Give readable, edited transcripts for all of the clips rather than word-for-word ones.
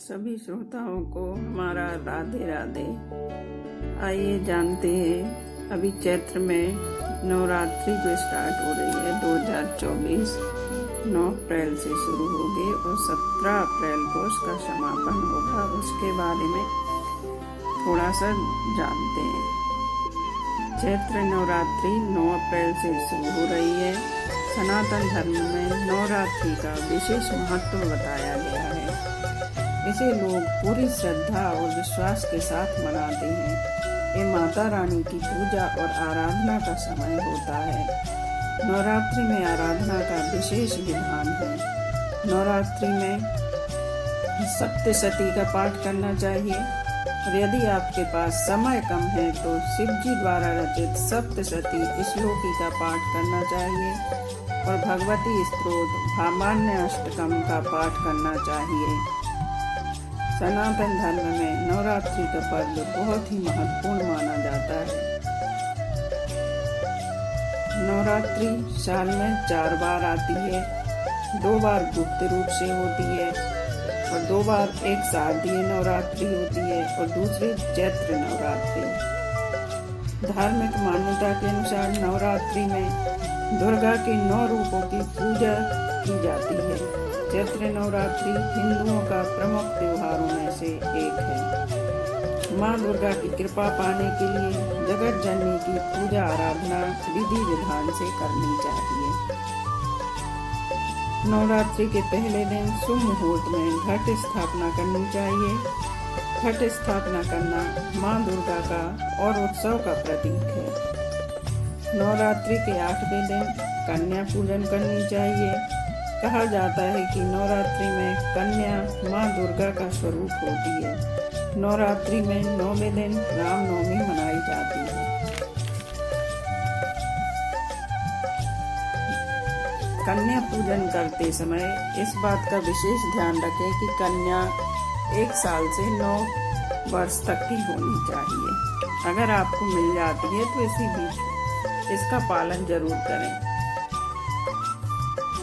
सभी श्रोताओं को हमारा राधे राधे। आइए जानते हैं, अभी चैत्र में नवरात्रि जो स्टार्ट हो रही है 2024 9 अप्रैल से शुरू होगी और 17 अप्रैल को उसका समापन होगा। उसके बारे में थोड़ा सा जानते हैं। चैत्र नवरात्रि 9 अप्रैल से शुरू हो रही है। सनातन धर्म में नवरात्रि का विशेष महत्व बताया गया है। इसे लोग पूरी श्रद्धा और विश्वास के साथ मनाते हैं। ये माता रानी की पूजा और आराधना का समय होता है। नवरात्रि में आराधना का विशेष विधान है। नवरात्रि में सप्तशती का पाठ करना चाहिए और यदि आपके पास समय कम है तो शिव जी द्वारा रचित सप्तशती श्लोकी का पाठ करना चाहिए और भगवती स्तोत्र भामान्य अष्टकम का पाठ करना चाहिए। सनातन धर्म में नवरात्रि का पर्व बहुत ही महत्वपूर्ण माना जाता है। नवरात्रि साल में 4 बार आती है। 2 बार गुप्त रूप से होती है और 2 बार एक शारदीय नवरात्रि होती है और दूसरी चैत्र नवरात्रि। धार्मिक मान्यता के अनुसार नवरात्रि में दुर्गा के 9 रूपों की पूजा की जाती है। चैत्र नवरात्रि हिंदुओं का प्रमुख त्योहारों में से एक है। माँ दुर्गा की कृपा पाने के लिए जगत जननी की पूजा आराधना विधि विधान से करनी चाहिए। नवरात्रि के पहले दिन शुभ मुहूर्त में घट स्थापना करनी चाहिए। घट स्थापना करना माँ दुर्गा का और उत्सव का प्रतीक है। नवरात्रि के 8वें दिन कन्या पूजन करनी चाहिए। कहा जाता है कि नवरात्रि में कन्या माँ दुर्गा का स्वरूप होती है। नवरात्रि में 9वें दिन रामनवमी मनाई जाती है। कन्या पूजन करते समय इस बात का विशेष ध्यान रखें कि कन्या 1 साल से 9 वर्ष तक की होनी चाहिए। अगर आपको मिल जाती है तो इसी बीच इसका पालन जरूर करें।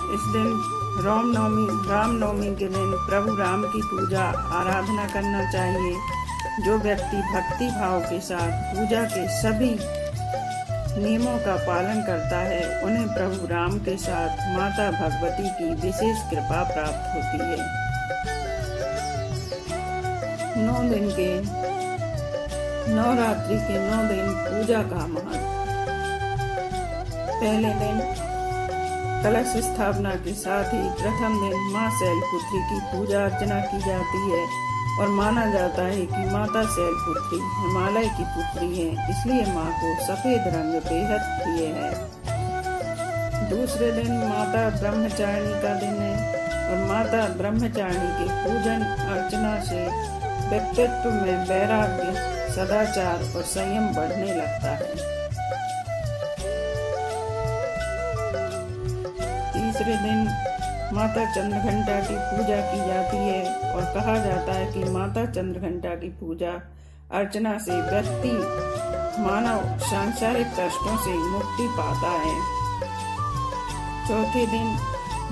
इस दिन रामनवमी के दिन प्रभु राम की पूजा आराधना करना चाहिए। जो व्यक्ति भक्ति भाव के साथ पूजा के सभी नियमों का पालन करता है उन्हें प्रभु राम के साथ माता भगवती की विशेष कृपा प्राप्त होती है। 9 दिन के नवरात्रि के 9 दिन पूजा का महत्व। पहले दिन कलश स्थापना के साथ ही प्रथम दिन माँ शैलपुत्री की पूजा अर्चना की जाती है और माना जाता है कि माता शैलपुत्री हिमालय की पुत्री है, इसलिए माँ को सफेद रंग बेहद प्रिय है। दूसरे दिन माता ब्रह्मचारिणी का दिन है और माता ब्रह्मचारिणी के पूजन अर्चना से व्यक्तित्व में वैराग्य, सदाचार और संयम बढ़ने लगता है। तीसरे दिन माता चंद्रघंटा की पूजा की जाती है और कहा जाता है कि माता चंद्रघंटा की पूजा अर्चना से व्यक्ति मानव सांसारिक कष्टों से मुक्ति पाता है। चौथे दिन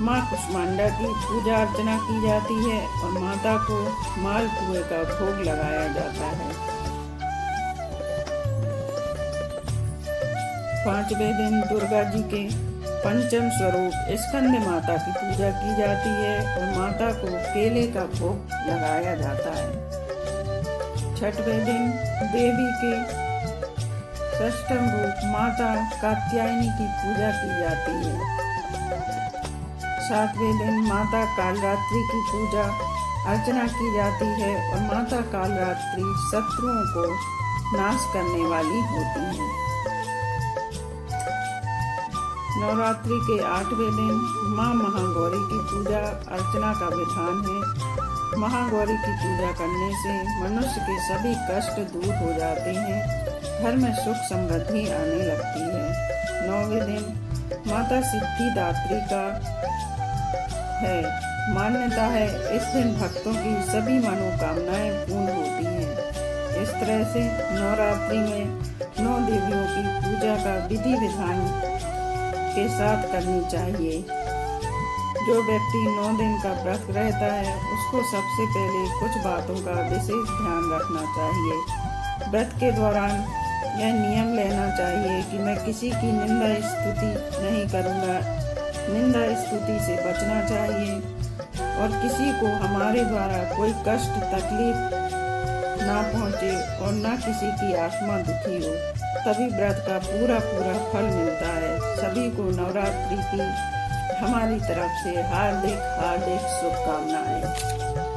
माँ कुष्मांडा की पूजा अर्चना की जाती है और माता को मालपुए का भोग लगाया जाता है। 5वें दिन दुर्गा जी के पंचम स्वरूप स्कंद माता की पूजा की जाती है और माता को केले का भोग लगाया जाता है। 6वें दिन देवी के 6ठम रूप माता कात्यायनी की पूजा की जाती है। 7वें दिन माता कालरात्रि की पूजा अर्चना की जाती है और माता कालरात्रि शत्रुओं को नाश करने वाली होती है। नवरात्रि के 8वें दिन माँ महागौरी की पूजा अर्चना का विधान है। महागौरी की पूजा करने से मनुष्य के सभी कष्ट दूर हो जाते हैं। घर में सुख समृद्धि आने लगती है। 9वें दिन माता सिद्धिदात्री का है। मान्यता है इस दिन भक्तों की सभी मनोकामनाएं पूर्ण होती हैं। इस तरह से नवरात्रि में 9 देवियों की पूजा का विधि विधान के साथ करनी चाहिए। जो व्यक्ति 9 दिन का व्रत रहता है उसको सबसे पहले कुछ बातों का विशेष ध्यान रखना चाहिए। व्रत के दौरान यह नियम लेना चाहिए कि मैं किसी की निंदा स्तुति नहीं करूँगा। निंदा स्तुति से बचना चाहिए और किसी को हमारे द्वारा कोई कष्ट तकलीफ ना पहुँचे और ना किसी की आत्मा दुखी हो, तभी व्रत का पूरा फल मिलता है। सभी को नवरात्रि की हमारी तरफ से हार्दिक शुभकामनाएं।